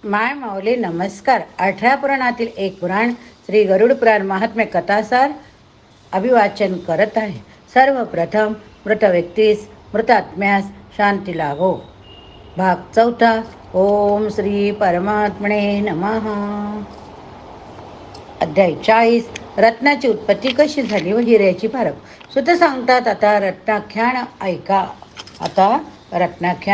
माय माऊली नमस्कार. 18 पुराणातील एक पुराण श्री गरुड पुराण महात्म्य कथासार अभिवाचन करत आहे. सर्वप्रथम मृत व्यक्तीस मृत आत्म्यास शांती लाभो. भाग 4. ओम श्री परमात्मने नमः. अध्याय 40. रत्नाची उत्पत्ती कशी झाली व हिऱ्याची फरक. सुत सांगतात, आता रत्नाख्यान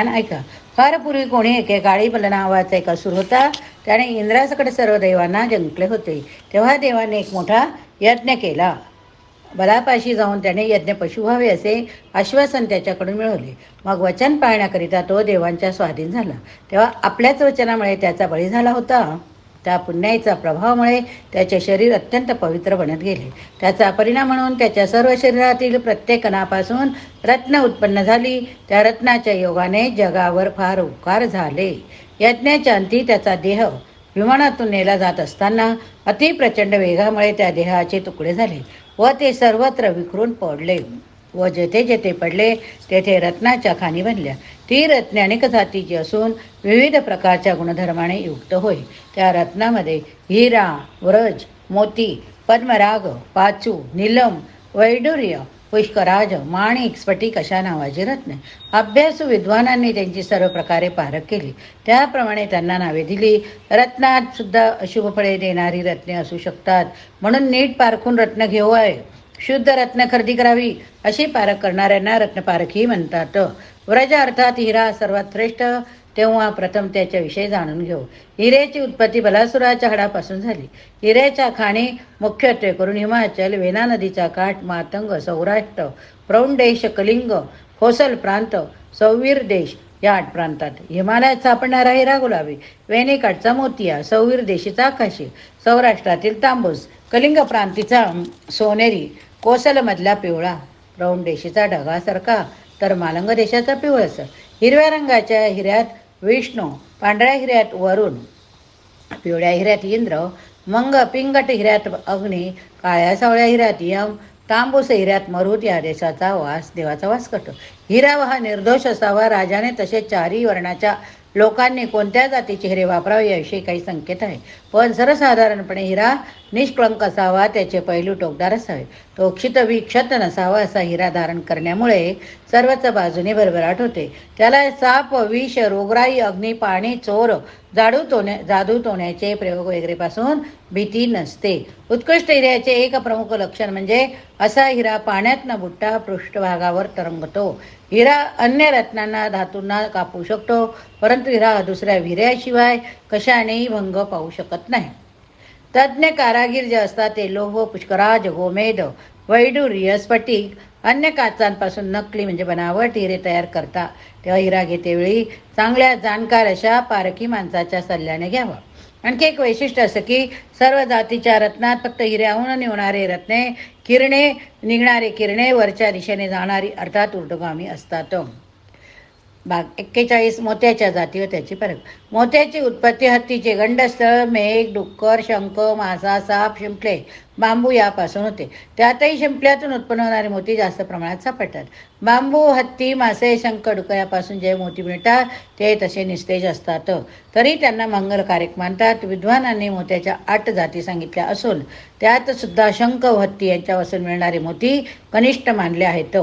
ऐका. फार पूर्वी कोणी एकेकाळी बल नावाचा एक असुर होता. त्याने इंद्रासकडे सर्व देवांना जिंकले होते. तेव्हा देवाने एक मोठा यज्ञ केला. बलापाशी जाऊन त्याने यज्ञ पशु व्हावे असे आश्वासन त्याच्याकडून मिळवले. मग वचन पाळण्याकरिता तो देवांच्या स्वाधीन झाला. तेव्हा आपल्याच वचनामुळे त्याचा बळी झाला होता. त्या पुण्याईचा प्रभावामुळे त्याचे शरीर अत्यंत पवित्र बनत गेले. त्याचा परिणाम म्हणून त्याच्या सर्व शरीरातील प्रत्येक कणापासून रत्न उत्पन्न झाली. त्या रत्नाच्या योगाने जगावर फार उपकार झाले. यज्ञाच्या अंती त्याचा देह विमानातून नेला जात असताना अतिप्रचंड वेगामुळे त्या देहाचे तुकडे झाले व ते सर्वत्र विखरून पडले व जेथे जेथे पडले तेथे रत्नाच्या खाणी बनल्या. ती रत्ने अनेक जातीची असून विविध प्रकारच्या गुणधर्माने युक्त होय. त्या रत्नामध्ये हिरा, व्रज, मोती, पद्मराग, पाचू, नीलम, वैडूर्य, पुष्कराज, माणिक, स्फटिक अशा नावाची रत्ने. अभ्यासू विद्वानांनी त्यांची सर्व प्रकारे पारख केली. त्याप्रमाणे त्यांना नावे दिली. रत्नात सुद्धा अशुभ फळे देणारी रत्ने असू शकतात, म्हणून नीट पारखून रत्न घेऊ आहे. शुद्ध रत्न खरेदी करावी अशी पारख करणाऱ्यांना रत्नपारखी म्हणतात. व्रज अर्थात हिरा सर्वात श्रेष्ठ. तेव्हा प्रथम त्याच्याविषयी जाणून घेऊ. हिऱ्याची उत्पत्ती बलासुराच्या हाडापासून झाली. हिऱ्याच्या खाणी मुख्यत्वे करून हिमाचल, वेना नदीचा काठ, मातंग, सौराष्ट्र, प्रौंडेश, कलिंग, खोसल प्रांत, सौवीर देश या 8 प्रांतात. हिमालयात सापडणारा हिरा गुलाबी, वेणेकाठचा मोतिया, सौवीर देशीचा आकाशी, सौराष्ट्रातील तांबूस, कलिंग प्रांतीचा सोनेरी, कोसलमधला पिवळा, प्रौंडेशीचा ढगासारखा, तर मालंग देशाचा पिवळसर. हिरव्या रंगाच्या हिऱ्यात विष्णू, पांढऱ्या हिऱ्यात वरुण, पिवळ्या हिऱ्यात इंद्र, मंग पिंगट हिऱ्यात अग्नी, काळ्या सावळ्या हिऱ्यात यम, तांबूस हिऱ्यात मरुत या देवाचा वास करतो. हिरा हा निर्दोष असावा. राजाने तसेच 4ही वर्णाच्या लोकांनी कोणत्या जातीचे हिरे वापरावे याविषयी काही संकेत आहे. पण सर्वसाधारणपणे हिरा निष्कळंक असावा. त्याचे पैलू टोकदार असावे. तो क्षित नसावा. असा हिरा धारण करण्यामुळे सर्वच बाजूने भरभराट होते. त्याला साप, विष, रोगराई, अग्नी, पाणी, चोर, जादू टोण्याचे प्रयोग वगैरेपासून भीती नसते. उत्कृष्ट हिऱ्याचे एक प्रमुख लक्षण म्हणजे असा हिरा पाण्यात न बुडता पृष्ठभागावर तरंगतो. हिरा अन्य रत्नांना, धातूंना कापू शकतो, परंतु हिरा दुसऱ्या हिऱ्याशिवाय कशानेही भंग पाहू शकत नाही. तज्ज्ञ कारागीर जे असतात ते लोह, पुष्कराज, गोमेद, वैडूर्य, स्फटिक, अन्य काचांपासून नकली म्हणजे बनावट हिरे तयार करता. तेव्हा हिरा घेतेवेळी चांगल्या जाणकार अशा पारखी माणसाच्या सल्ल्याने घ्यावा. आणखी एक वैशिष्ट्य असं की सर्व जातीच्या रत्नात फक्त हिऱ्याहून निघणारे किरणे वरच्या दिशेने जाणारी अर्थात ऊर्ध्वगामी असतात. भाग 41. मोत्याच्या जाती व त्याची फरक. मोत्याची उत्पत्ती हत्तीचे गंडस्थळ, मेघ, डुक्कर, शंख, मासा, साप, शिंपले, बांबू यापासून होते. त्यातही शिंपल्यातून उत्पन्न होणारे मोती जास्त प्रमाणात सापडतात. बांबू, हत्ती, मासे, शंख, डुक्कर यापासून जे मोती मिळतात ते तसे निस्तेज असतात, तरी त्यांना मंगलकारक मानतात. विद्वानांनी मोत्याच्या 8 जाती सांगितल्या असून त्यात सुद्धा शंख व हत्ती यांच्यापासून मिळणारे मोती कनिष्ठ मानले आहेत.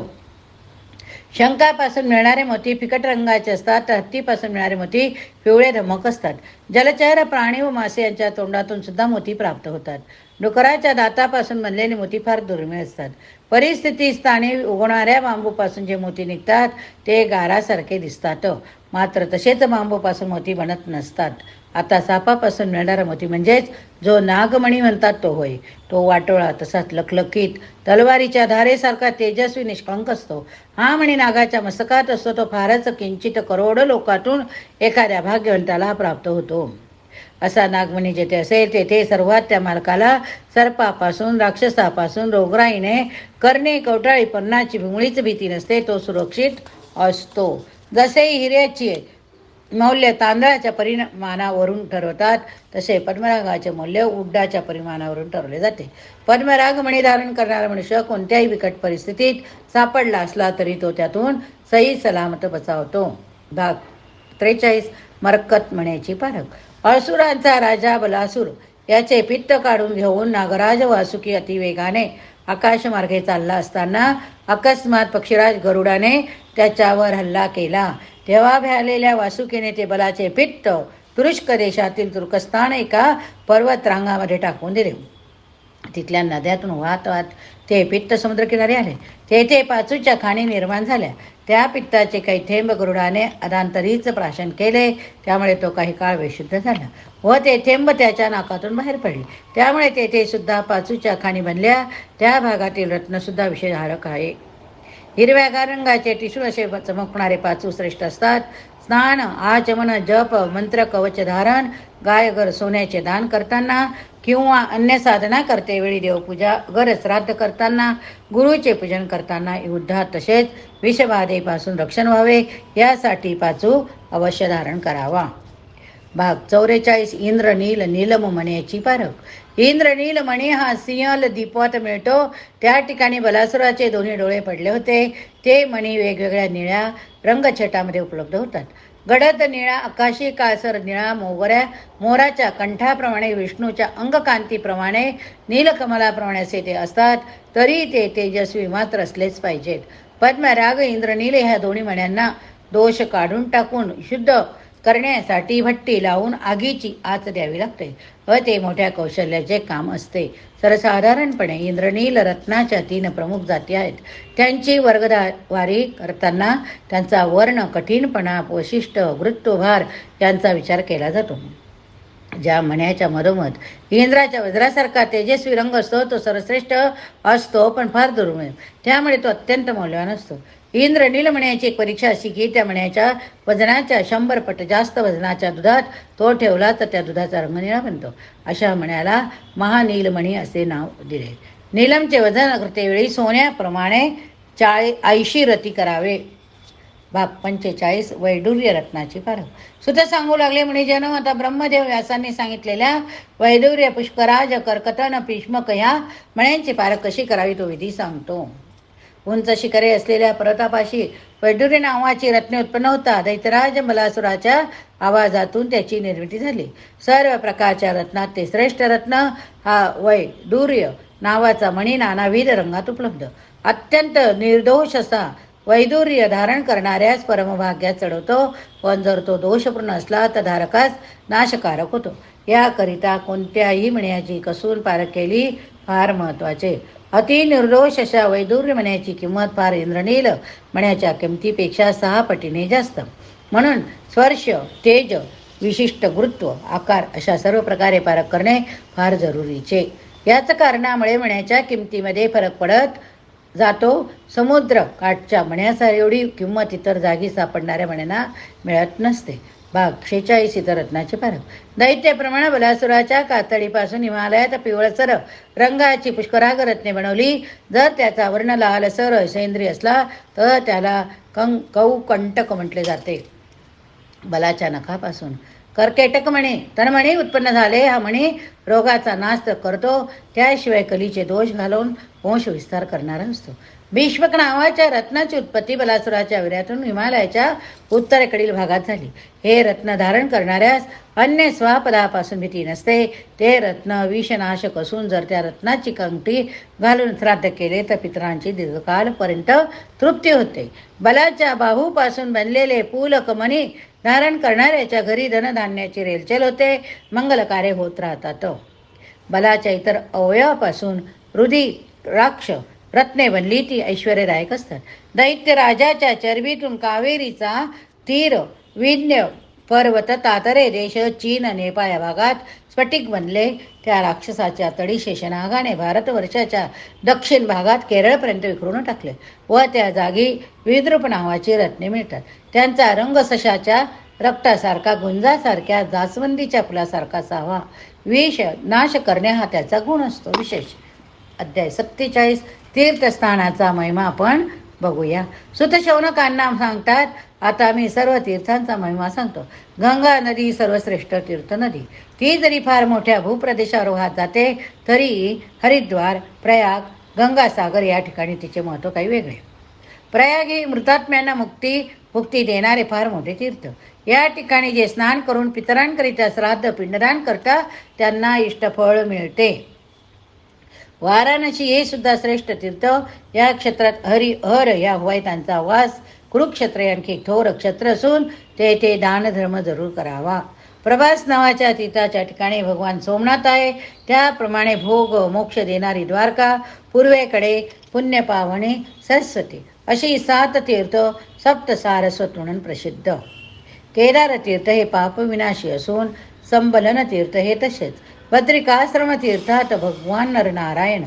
शंखापासून मिळणारे मोती फिकट रंगाचे असतात, तर हत्तीपासून मिळणारे मोती पिवळे धमक असतात. जलचर प्राणी व मासे यांच्या तोंडातून सुद्धा मोती प्राप्त होतात. डुकराच्या दातापासून बनलेले मोती फार दुर्मिळ असतात. परिस्थिती स्थानी उगवणाऱ्या बांबूपासून जे मोती निघतात ते गारासारखे दिसतात, मात्र तसेच बांबूपासून मोती बनत नसतात. आता सापापासून मिळणारा मोती म्हणजेच जो नागमणी म्हणतात तो होय. तो वाटोळा तसाच लखलखीत तलवारीच्या धारेसारखा तेजस्वी निष्कळंक असतो. हा मणी नागाच्या मस्तकात असतो. तो फारच किंचित करोड लोकातून एखाद्या भाग्यवंताला प्राप्त होतो. असा नागमणी जेथे असेल तेथे सर्वात त्या मालकाला सर्पापासून, राक्षसापासून, रोगराईने, करणे, कवटाळी, पन्नाची भिंगळीच भीती नसते. तो सुरक्षित असतो. जसे हिऱ्याची मौल्य तांदळाच्या परिमाणावरून ठरवतात, तसे पद्मरागाचे मूल्य उड्डाच्या परिमाणावरून ठरवले जाते. पद्मराग मणी धारण करणारा मनुष्य कोणत्याही बिकट परिस्थितीत सापडला असला तरी तो त्यातून सही सलामत बचावतो. भाग 43. मरकत म्हणायची पारख. असुरांचा राजा बलासूर याचे पित्त काढून घेऊन नागराज वासुकी अतिवेगाने आकाशमार्गे चालला असताना अकस्मात पक्षीराज गरुडाने त्याच्यावर हल्ला केला. तेव्हा भ्यालेल्या वासुकीने ते बलाचे पित्त तुरुष्क देशातील तुर्कस्तान एका पर्वतरांगामध्ये टाकून दिले. तिथल्या नद्यातून वाहत वाहत ते पित्त समुद्रकिनारी आले. तेथे पाचूच्या खाणी निर्माण झाल्या. त्या पित्ताचे काही थेंब गरुडाने अधांतरीच प्राशन केले. त्यामुळे तो काही काळ बेशुद्ध झाला व ते थेंब त्याच्या नाकातून बाहेर पडले. त्यामुळे तेथे सुद्धा पाचूच्या खाणी बनल्या. त्या भागातील रत्नसुद्धा विशेषहारक आहे. हिरव्यागार रंगाचे टिशू असे चमकणारे पाचू श्रेष्ठ असतात. स्नान, आचमन, जप, मंत्र, कवच धारण, गायगर सोन्याचे दान करताना किंवा अन्य साधना करते वेळी, देवपूजा, घर श्राद्ध करताना, गुरुचे पूजन करताना, युद्धात तसेच विषबाधेपासून रक्षण व्हावे यासाठी पाचू अवश्य धारण करावा. भाग 44. इंद्रनील नीलम मण्याची पारख. इंद्रनील मणी हा सिंहल द्वीपात मिळतो. त्या ठिकाणी बलासुराचे दोन्ही डोळे पडले होते. ते मणी वेगवेगळ्या निळ्या रंगछटामध्ये उपलब्ध होतात. गडद निळा, आकाशी काळसर निळा, मोराच्या कंठाप्रमाणे, विष्णूच्या अंगकांतीप्रमाणे, नीलकमलाप्रमाणे असे ते असतात. तरी ते तेजस्वी मात्र असलेच पाहिजेत. पद्मराग इंद्रनील ह्या दोन्ही मण्यांना दोष काढून टाकून शुद्ध करण्यासाठी भट्टी लावून आगीची आच द्यावी लागते व ते मोठ्या कौशल्याचे काम असते. सर्वसाधारणपणे इंद्रनील रत्नाच्या 3 प्रमुख जाती आहेत. त्यांची वर्गवारी करताना त्यांचा वर्ण, कठीणपणा, वैशिष्ट्य, गुरुत्वभार यांचा विचार केला जातो. ज्या मण्याच्या मधोमध इंद्राच्या वज्रासारखा तेजस्वी रंग असतो तो सर्वश्रेष्ठ असतो, पण फार दुर्मिळ. त्यामुळे तो अत्यंत मौल्यवान असतो. इंद्रनील मण्याची एक परीक्षा अशी की त्या मण्याच्या वजनाच्या 100 पट जास्त वजनाच्या दुधात तो ठेवला तर त्या दुधाचा रंग निळा बनतो. अशा मण्याला महानीलमणी असे नाव दिले. नीलमचे वजन करतेवेळी सोन्याप्रमाणे 80 रती करावे. भाग 45. वैडूर्य रत्नाची पारख. सुत सांगू लागले म्हणे, जनो आता ब्रह्मदेव व्यासांनी सांगितलेल्या वैडूर्य, पुष्कराज, कर्कतन, भीष्मक ह्या मण्यांची पारख कशी करावी तो विधी सांगतो. उंच शिखरे असलेल्या पर्वतापाशी वैडूर्य नावाची रत्ने उत्पन्न होतात. दैत्यराज बलासुराच्या आवाजातून त्याची निर्मिती झाली. सर्व प्रकारच्या रत्नात ते श्रेष्ठ रत्न हा वैडूर्य नावाचा मणी नानाविध रंगात उपलब्ध. अत्यंत निर्दोष असा वैडूर्य धारण करणाऱ्यास परमभाग्यात चढवतो, पण जर तो दोषपूर्ण असला तर धारकास नाशकारक होतो. याकरिता कोणत्याही मण्याची कसून पारख केली फार महत्त्वाचे. अति निर्दोष अशा वैडूर्य मण्याची किंमत फार इंद्रनील मण्याच्या किमतीपेक्षा 6 पटीने जास्त. म्हणून स्पर्श, तेज, विशिष्ट गुरुत्व, आकार अशा सर्व प्रकारे पारख करणे फार जरुरीचे. याच कारणामुळे मण्याच्या किमतीमध्ये फरक पडत जातो. समुद्र काठच्या मण्याचा एवढी किंमत इतर जागी सापडणाऱ्या मण्यांना मिळत नसते. भाग 46. इतर रत्नाची पारख. दैत्यप्रमाणे बलासुराच्या कातडीपासून हिमालयात पिवळसर रंगाची पुष्कराग रत्ने बनवली. जर त्याचा वर्ण लालसर सेंद्रिय असला तर त्याला कौकंटक म्हटले जाते. बलाच्या नखापासून कर्केटक मणी, तनमणी उत्पन्न झाले. हा मणी रोगाचा नाश करतो, त्याशिवाय कलीचे दोष घालवून वंश विस्तार करणारा असतो. भीष्मक नावाच्या रत्नाची उत्पत्ती बलासुराच्या वीर्यातून हिमालयाच्या उत्तरेकडील भागात झाली. हे रत्न धारण करणाऱ्यास अन्य स्वापदापासून भीती नसते. ते रत्न विषनाशक असून जर त्या रत्नाची कंठी घालून श्राद्ध केले तर पितरांची दीर्घकालपर्यंत तृप्ती होते. बलाच्या बाहूपासून बनलेले पूलक मणी धारण करणाऱ्याच्या घरी धनधान्याची रेलचेल होते, मंगलकार्य होत राहतात. बलाच्या इतर अवयवापासून रुधिराक्ष रत्ने बनली ती ऐश्वर्यदायक असतात. दैत्य राजाच्या चरबीतून कावेरीचा तीर, विंध्य पर्वत, तातरे देश, चीन, नेपाळ या भागात स्फटिक बनले. त्या राक्षसाच्या तडी शेषनागाने भारतवर्षाच्या दक्षिण भागात केरळपर्यंत विखरून टाकले व त्या जागी विद्रुप नावाची रत्ने मिळतात. त्यांचा रंग सशाच्या रक्तासारखा, गुंजासारख्या, जास्वंदीच्या फुलासारखा असावा. विष नाश करणे हा त्याचा गुण असतो. विशेष. अध्याय 47. तीर्थस्थानाचा महिमा आपण बघूया. सुत शौनकांना सांगतात, आता मी सर्व तीर्थांचा महिमा सांगतो. गंगा नदी सर्वश्रेष्ठ तीर्थ नदी. ती जरी फार मोठ्या भूप्रदेशावर वाहत जाते तरी हरिद्वार, प्रयाग, गंगासागर या ठिकाणी तिचे महत्त्व काही वेगळे. प्रयाग ही मृतात्म्यांना मुक्ती देणारे फार मोठे तीर्थ. या ठिकाणी जे स्नान करून पितरांकरिता श्राद्ध पिंडदान करतात त्यांना इष्टफळ मिळते. वाराणसी हे सुद्धा श्रेष्ठ तीर्थ. या क्षेत्रात हर या हुवायतांचा वास. कुरुक्षेत्र आणखी एक थोर क्षेत्र असून तेथे दानधर्म जरूर करावा. प्रभास नावाच्या तीर्थाच्या ठिकाणी भगवान सोमनाथ आहे. त्याप्रमाणे भोग मोक्ष देणारी द्वारका, पूर्वेकडे पुण्यपावनी सरस्वती अशी 7 तीर्थ सप्त सारस्वत म्हणून प्रसिद्ध. केदार तीर्थ हे पापविनाशी असून संबलन तीर्थ हे तसेच. बद्रिकाश्रम तीर्थात भगवान नरनारायण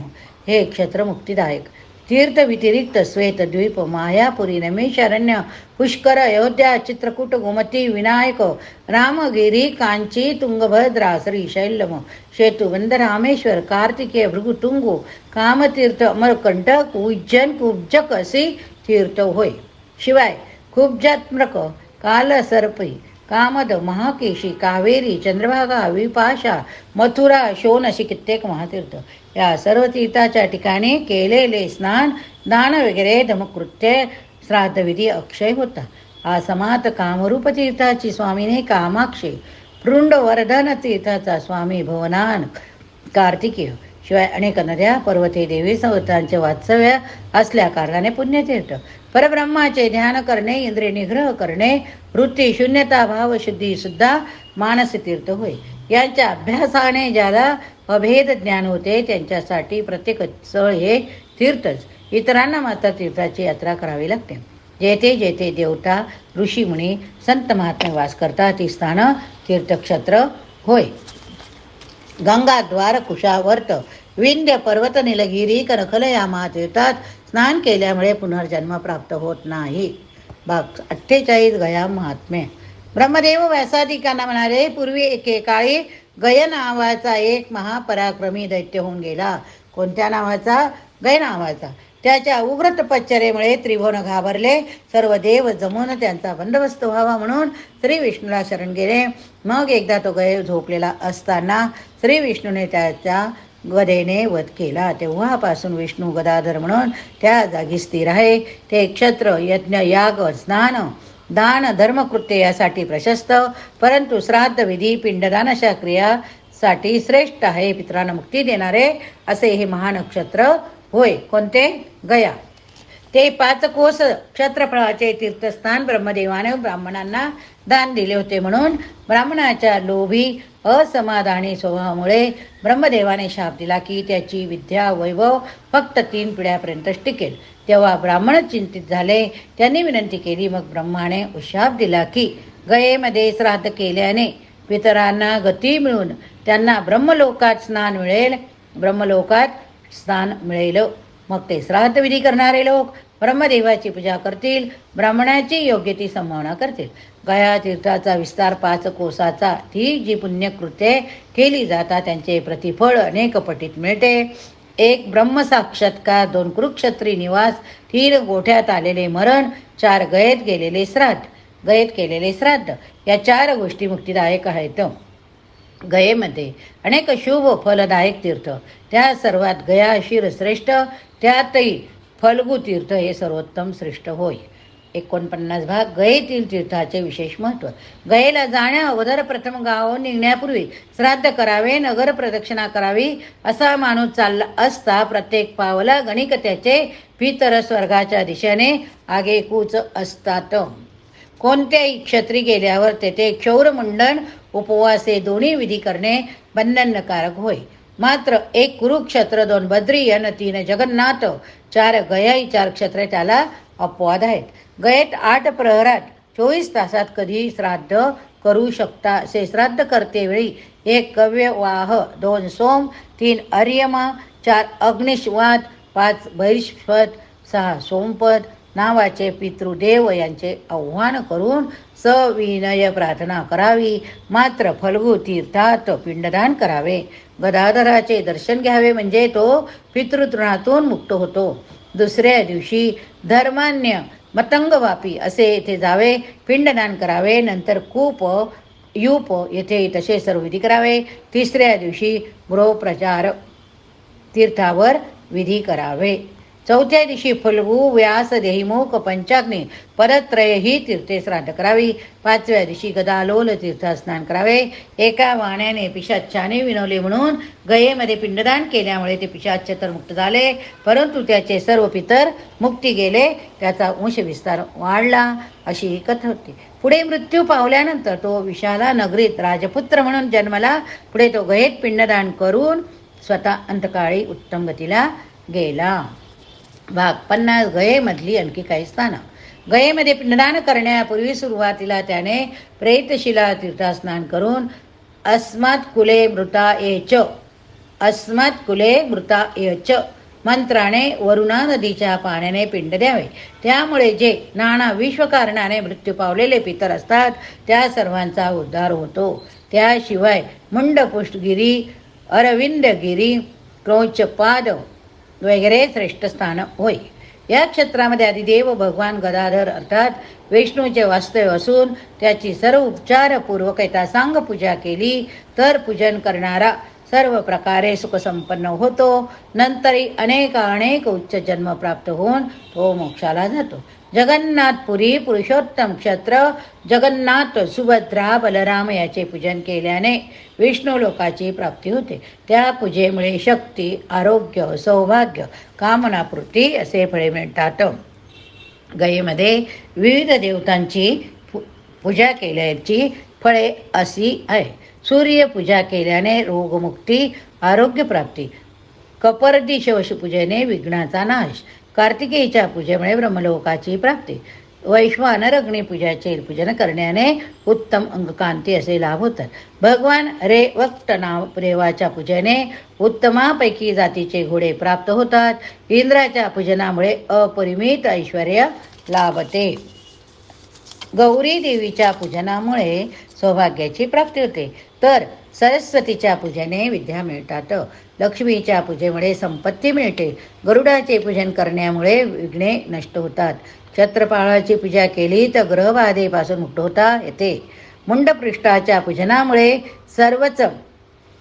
हे क्षेत्र मुक्तिदायक. तीर्थ व्यतिरिक्त श्वेतद्वीप, मायापुरी, नमेशारण्य, पुष्कर, अयोध्या, चित्रकूट, गोमती, विनायक, रामगिरी, कांची, तुंगभद्रा, श्रीशैलम, सेतुबंध, रामेश्वर, कार्तिकेय, भृगुतुंगू, कामतीर्थ, अमरकंटक, उज्जैन, कुब्जक अशी तीर्थ होय. शिवाय कुब्जात्मक, कालसर्पी, कामद, महाकेशी, कावेरी, चंद्रभागा, विपाशा, मथुरा, शोण अशी कित्येक महातीर्थ. या सर्व तीर्थाच्या ठिकाणी केलेले स्नान, दान वगैरे धर्मकृत्य, श्राद्धविधी अक्षय होता. आसमात कामरूप तीर्थाची स्वामीने कामाक्षी, पृंडवर्धन तीर्थाचा स्वामी भवनान कार्तिकेय. शिवाय अनेक नद्या, पर्वते, देवी सवतांचे वास्तव्य असल्या कारणाने पुण्यतीर्थ. परब्रह्माचे ध्यान करणे, इंद्रिय निग्रह करणे, वृत्ती शून्यता, भावशुद्धी सुद्धा मानसतीर्थ होय. यांच्या अभ्यासाने ज्याला अभेद ज्ञान होते त्यांच्यासाठी प्रत्येक स्थळ हे तीर्थच. इतरांना मात्र तीर्थाची यात्रा करावी लागते. जेथे जेथे देवता, ऋषीमुनी, संत महात्मे वास करतात ती स्थानं तीर्थक्षेत्र होय. गंगा, द्वार, कुशावर्त, विंध्य पर्वत, निलगिरी, कनखल या महातीर्थात स्नान केल्यामुळे पुनर्जन्म प्राप्त होत नाही. भाग 48 गया महात्म्य. ब्रह्मदेव व्यासादिकांना म्हणाले, पूर्वी एकेकाळी गय नावाचा एक महापराक्रमी दैत्य होऊन गेला. कोणत्या नावाचा? गय नावाचा. त्याच्या उग्र तपश्चर्येमुळे त्रिभुवन घाबरले. सर्व देव जमून त्यांचा बंदोबस्त व्हावा म्हणून श्री विष्णूला शरण गेले. मग एकदा तो गय झोपलेला असताना श्री विष्णूने त्याच्या गदेने वध केला. तेव्हापासून विष्णू गदाधर म्हणून त्या जागी स्थिर आहे. ते क्षत्र, यज्ञ, याग, स्नान, दान, धर्मकृत्य यासाठी प्रशस्त, परंतु श्राद्ध, विधी, पिंडदान अशा क्रियासाठी श्रेष्ठ आहे. पितरांना मुक्ती देणारे असे हे महानक्षत्र होय. कोणते? गया. ते 5 कोस क्षेत्रफळाचे तीर्थस्थान ब्रह्मदेवाने ब्राह्मणांना दान दिले होते. म्हणून ब्राह्मणाच्या लोभी असमाधानी स्वभावामुळे ब्रह्मदेवाने शाप दिला की त्याची विद्या, वैभव फक्त 3 पिढ्यापर्यंतच टिकेल. तेव्हा ब्राह्मण चिंतित झाले. त्यांनी विनंती केली. मग ब्रह्माने शाप दिला की गयेमध्ये श्राद्ध केल्याने पितरांना गती मिळून त्यांना ब्रह्मलोकात स्नान मिळेल. मग ते श्राद्धविधी करणारे लोक ब्रह्मदेवाची पूजा करतील, ब्राह्मणाची योग्य ती संभावना करतील. गया तीर्थाचा विस्तार 5 कोसाचा. ती जी पुण्यकृत्ये केली जातात त्यांचे प्रतिफळ अनेक पटीत मिळते. 1 ब्रह्मसाक्षात्कार, 2 कुरुक्षेत्री निवास, 3 गोठ्यात आलेले मरण, 4 गयेत केलेले श्राद्ध या 4 गोष्टी मुक्तिदायक आहेत. गयेमध्ये अनेक शुभ फलदायक तीर्थ. त्या सर्वात गया शिरश्रेष्ठ, त्यातही फल्गु तीर्थ हे सर्वोत्तम श्रेष्ठ होय. 49 भाग. गयेतील तीर्थाचे विशेष महत्त्व. गयेला जाण्या अगोदर प्रथम गावाहून निघण्यापूर्वी श्राद्ध करावे, नगर प्रदक्षिणा करावी. असा माणूस चालला असता प्रत्येक पावला गणिक त्याचे पितर स्वर्गाच्या दिशेने आगेकूच असतात. कोणत्याही क्षत्री गेल्यावर तेथे क्षौरमुंडन, उपवास हे दोन्ही विधी करणे बंधनकारक होय. मात्र 1 कुरुक्षेत्र, 2 बद्रियन, 3 जगन्नाथ, 4 गयाई, 4 क्षेत्रे त्याला अपवाद आहेत. गयेत 8 प्रहरात 24 तासात कधी श्राद्ध करू शकता. असे श्राद्ध करतेवेळी 1 कव्यवाह, 2 सोम, 3 अर्यमा, 4 अग्निश्वात, 5 बहिष्पद, 6 सोमपद नावाचे पितृदेव यांचे आव्हान करून सविनय प्रार्थना करावी. मात्र फल्गु तीर्थात पिंडदान करावे. गदाधराचे दर्शन घ्यावे म्हणजे तो पितृतृणातून मुक्त होतो. दुसऱ्या दिवशी धर्मान्य मतंगवापी असे येथे जावे, पिंडदान करावे. नंतर कूप, यूप येथे तसे सर्व विधी करावे. तिसऱ्या दिवशी गृहप्रचार तीर्थावर विधी करावे. चौथ्या दिवशी फल्गू व्यास देहिमुख पंचाग्नी परत्रय ही तीर्थे श्राद्ध करावी. पाचव्या दिवशी गदालोल तीर्थ स्नान करावे. एका वाण्याने पिशाच्याने विनवले म्हणून गयेमध्ये पिंडदान केल्यामुळे ते पिशाच्य तर मुक्त झाले, परंतु त्याचे सर्व पितर मुक्ती गेले, त्याचा वंश विस्तार वाढला, अशी ही कथा होती. पुढे मृत्यू पावल्यानंतर तो विशाला नगरीत राजपुत्र म्हणून जन्मला. पुढे तो गयेत पिंडदान करून स्वतः अंतकाळी उत्तम गतीला गेला. भाग 50. गयेमधली आणखी काही स्थानं. गयेमध्ये पिंडदान करण्यापूर्वी सुरुवातीला त्याने प्रेतशिला तीर्थस्नान करून अस्मात् कुले मृता एच मंत्राने वरुणा नदीच्या पाण्याने पिंड द्यावे. त्यामुळे जे नाना विश्वकारणाने मृत्यू पावलेले पितर असतात त्या सर्वांचा उद्धार होतो. त्याशिवाय मुंडपुष्टगिरी, अरविंदगिरी, क्रोचपाद वगैरे श्रेष्ठ स्थान होय. या क्षेत्रामध्ये आदिदेव भगवान गदाधर अर्थात विष्णूचे वास्तव्य असून त्याची सर्व उपचारपूर्वक यथासांग पूजा केली तर पूजन करणारा सर्व प्रकारे सुखसंपन्न होतो. नंतरही अनेक उच्च जन्म प्राप्त होऊन तो मोक्षाला जातो. जगन्नाथपुरी पुरुषोत्तम क्षत्र जगन्नाथ सुभद्रा बलराम याचे पूजन केल्याने विष्णू लोकाची प्राप्ती होते. त्या पूजेमुळे शक्ती, आरोग्य, सौभाग्य, कामनापूर्ती असे फळे मिळतात. गयेमध्ये विविध देवतांची पूजा केल्याची फळे अशी आहे. सूर्यपूजा केल्याने रोगमुक्ती, आरोग्यप्राप्ती. कपर्दी शवशपूजेने विघ्नाचा नाश. कार्तिकेयच्या पूजेमुळे ब्रह्मलोकाची प्राप्ती. वैश्वानर अग्निपूजाचे पूजन करण्याने उत्तम अंगकांती असे लाभ होतात. भगवान रेवक्त देवाच्या पूजेने उत्तमापैकी जातीचे घोडे प्राप्त होतात. इंद्राच्या पूजनामुळे अपरिमित ऐश्वर्य लाभते. गौरी देवीच्या पूजनामुळे सौभाग्याची प्राप्ती होते, तर सरस्वतीच्या पूजेने विद्या मिळतात. लक्ष्मीच्या पूजेमुळे संपत्ती मिळते. गरुडाचे पूजन करण्यामुळे विघ्ने नष्ट होतात. छत्रपाळाची पूजा केली तर ग्रहबाधेपासून मुक्त होता येते. मुंडपृष्ठाच्या पूजनामुळे सर्वच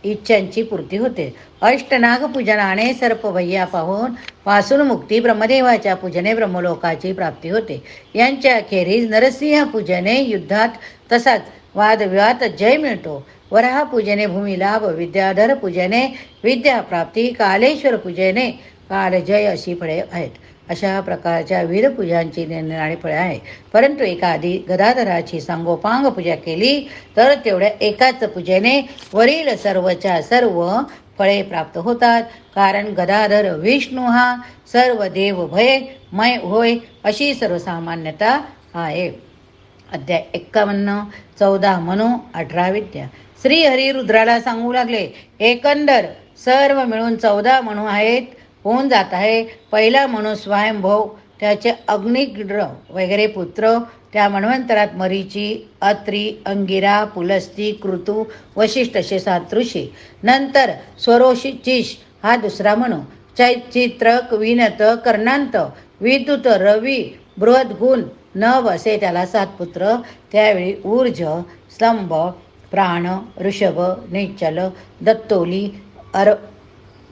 इच्छांची पूर्ती होते. अष्टनाग पूजनाने सर्पभय्या पासून मुक्ती. ब्रह्मदेवाच्या पूजने ब्रह्मलोकाची प्राप्ती होते. यांच्या अखेरीस नरसिंह पूजने युद्धात तसाच वादविवाद जय मिळतो. वराह पूजने भूमिलाभ, विद्याधर पूजने विद्याप्राप्ती, कालेश्वर पूजने कालजय अशी फळे आहेत. अशा प्रकारच्या विविध पूजांची निरनिराळी फळे आहे. परंतु एखादी गदाधराची सांगोपांग पूजा केली तर तेवढ्या एकाच पूजेने वरील सर्वच्या सर्व फळे प्राप्त होतात. कारण गदाधर विष्णू हा सर्व देव भयमय होय अशी सर्वसामान्यता आहे. अध्याय 51. 14 मनु 18 विद्या. श्री हरी रुद्राला सांगू लागले, एकंदर सर्व मिळून 14 मनु आहेत, होऊन जात आहे. पहिला मनु स्वयंभव, त्याचे अग्निग्र वगैरे पुत्र. त्या मन्वंतरात मरीची, अत्री, अंगिरा, पुलस्ती, कृतू, वशिष्ठ असे 7 ऋषी. नंतर स्वरोचिष हा दुसरा मनु. चैत्रक, विनत, कर्णांत, विद्युत, रवी, बृहद्गुण, नभ असे त्याला 7 पुत्र. त्यावेळी ऊर्ज, स्तंभ, प्राण, ऋषभ, निश्चल, दत्तोली,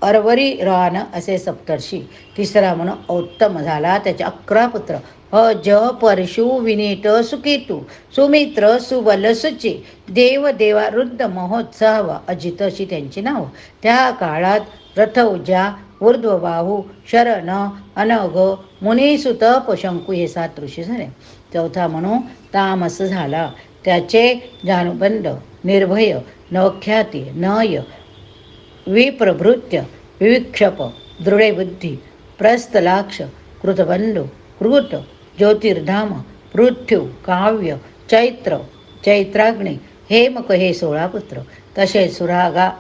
अरवरी, रान असे सप्तर्षी. तिसरा म्हणून उत्तम झाला. त्याचे 11 पुत्र. अज, परशु, विनीत, सुकेतू, सुमित्र, सुबल, सुची, देव, देवा, रुद्र, महोत्सव, अजित अशी त्यांची नाव. त्या काळात रथौजा, ऊर्ध्वबाहू, शरण, अनघ, मुनिसुत, पशंकू हे 7 ऋषी झाले. चौथा म्हणून तामस झाला. त्याचे जानुबंध, निर्भय, नवख्याती, नय, विप्रभृत्य, विविक्षप, दृढबुद्धी, प्रस्थलाक्ष, कृतबंधू, कृत, ज्योतिर्धाम, पृथ्वी, काव्य, चैत्र, चैत्राग्नी, हेमक हे 16 पुत्र. तसे सुरागा,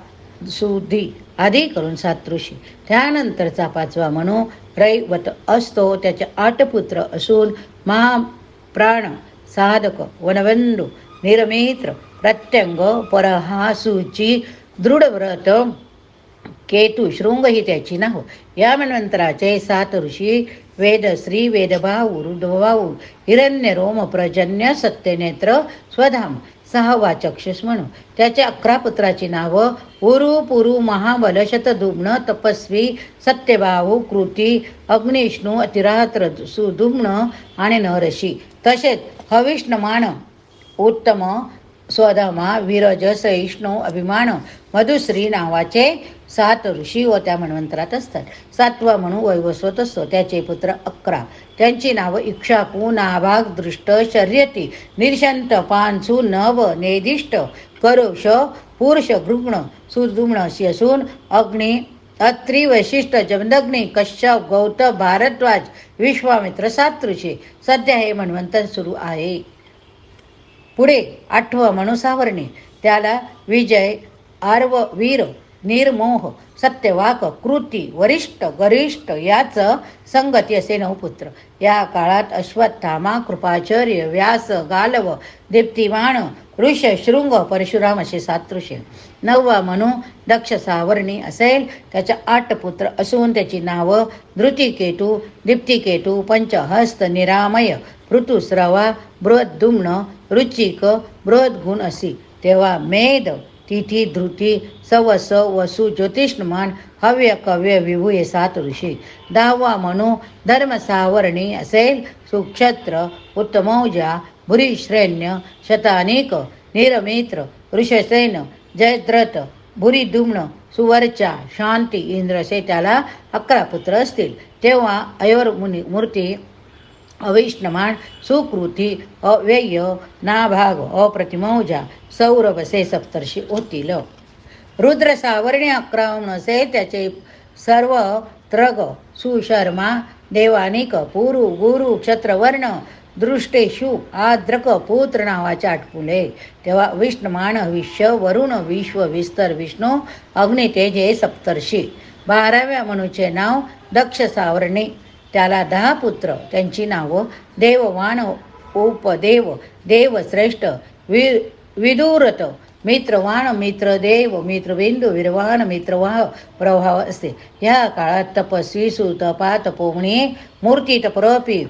सुधी आदी करून 7 ऋषी. त्यानंतरचा 5वा मनु रैवत असतो. त्याचे 8 पुत्र असून महाप्राण, साधक, वनबंधू, निरमित्र, प्रत्यंग, परहासूची, दृढव्रत, केतू, शृंग ही त्याची नाव. या मन्वंतराचे 7 ऋषी वेदश्री, वेदभाऊ, रुद्रभाऊ, हिरण्यरोम, प्रजन्य, सत्यनेत्र, स्वधाम 6वा चक्षुष म्हणू. त्याचे 11 पुत्राची नावं उरु पुरु महाबल शतधुम्न तपस्वी सत्यबाहू कृती अग्निष्णू अतिरात्र सुधुम्न आणि नरशी. तसेच हविष्णमान उत्तम स्वधमा विरज सहिष्णू अभिमान मधुश्री नावाचे 7 ऋषी व त्या मन्वंतरात असतात. 7वा म्हणू वैवस्वत असतो. त्याचे पुत्र 11. त्यांची नावं इक्षाकू नाभाग दृष्ट शर्यती निर्शंत पांसू नव नेदिष्ट करोष पुरुष गृग्ण सुदुम्न असून अग्नी अत्रि वैशिष्ट जमदग्नी कश्यप गौतम भारद्वाज विश्वामित्र 7 ऋषी. सध्या हे मन्वंतर सुरू आहे. पुढे 8वं म्हणू सावर्णी. त्याला विजय आर्व वीर निर्मोह सत्यवाक कृती वरिष्ठ गरिष्ठ याचं संगती असे 9 पुत्र. या काळात अश्वत्थामा कृपाचार्य व्यास गालव दीप्तिमान ऋष शृंग परशुराम असे 7 ऋषी. 9वा म्हणू दक्ष सावर्णी असेल. त्याच्या 8 पुत्र असून त्याची नावं धृतिकेतू दीप्तिकेतू पंचहस्त निरामय ऋतुस्रवा बृहद्दुम्न रुचिक बृहद्गुण असी. तेव्हा मेध तिथी धृती सवस वसु ज्योतिष्मान हव्य कव्य विभू हे 7 ऋषी. 10वा म्हणू धर्म सावर्णी असेल. सुक्षत्र उत्तमौजा भुरीश्रेण्य शतानिक निरमित्र ऋषसेन जयद्रथ भुरीदुम्न सुवर्चा शांती इंद्र असे त्याला 11 पुत्र असतील. तेव्हा अयोर मूर्ती अविष्णमान सुकृती अव्यय नाभाग अप्रतिमौजा सौरभ असे सप्तर्षी होतील. रुद्र सावर्णी 11 असेल. त्याचे सर्व त्रग सुशर्मा देवानिक पुरु गुरु क्षत्रवर्ण दृष्टेशु आद्रक पुत्र नावाचे 8 मुले. तेव्हा विष्णुमान विश्व वरुण विश्व विस्तर विष्णू अग्नितेज हे सप्तर्षी. 12व्या मनुचे नाव दक्ष सावर्णी. त्याला 10 पुत्र. त्यांची नावं देववान उपदेव देवश्रेष्ठ विदुरथ मित्रवान मित्रदेव मित्रबिंदू विरवान मित्रवाह प्रभाव असते. ह्या काळात तपस्वी सुतपा तपोमणी मूर्ती तपरपी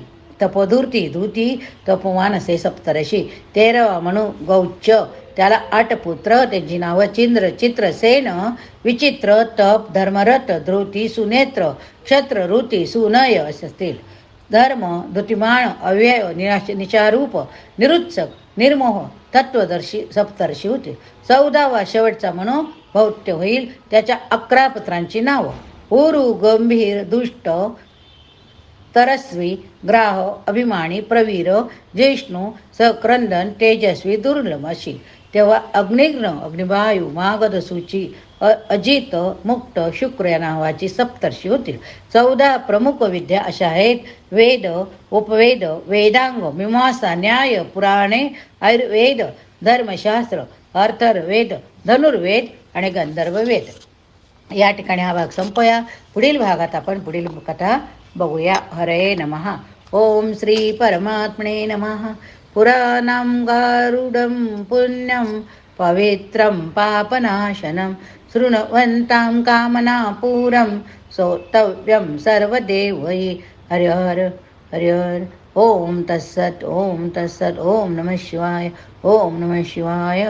तपोधूर्ती धृती तपोवान असे सप्तर्षी. 13वा म्हणू गौच. त्याला 8 पुत्र. त्यांची नावं चिंद्र चित्रसेन विचित्र तप धर्मरथ धृती सुनेत्र क्षत्र ऋती सुनय असे असतील. धर्म धृतिमान अव्यय निचारूप निरुत्सक निर्मोह तत्वदर्शी सप्तर्षी होते. 14वा शेवटचा म्हणू भौत्य होईल. त्याच्या 11 पुत्रांची नावं उरु गंभीर दुष्ट तरस्वी ग्राह अभिमानी प्रवीर जिष्णू सक्रंदन तेजस्वी दुर्लभ अशी. तेव्हा अग्निग्न अग्निवायू मागध सूची अजित मुक्त शुक्र या नावाची सप्तर्षी होतील. 14 प्रमुख विद्या अशा आहेत. वेद उपवेद वेदांग मीमांसा न्याय पुराणे आयुर्वेद धर्मशास्त्र अर्थर्वेद धनुर्वेद आणि गंधर्ववेद. या ठिकाणी हा भाग संपया. पुढील भागात आपण पुढील कथा बघूया. हरे नमः. ओम श्री परमात्मने नमः. पुराणं गारुडं पुण्यं पवित्रं पापनाशनं शृण्वन्तां कामनापूरं श्रोतव्यं सर्वदेवैः. हरि हर हरि हर. ओम तत्सत् ओम तत्सत्. ओम नमः शिवाय. ओम नमः शिवाय.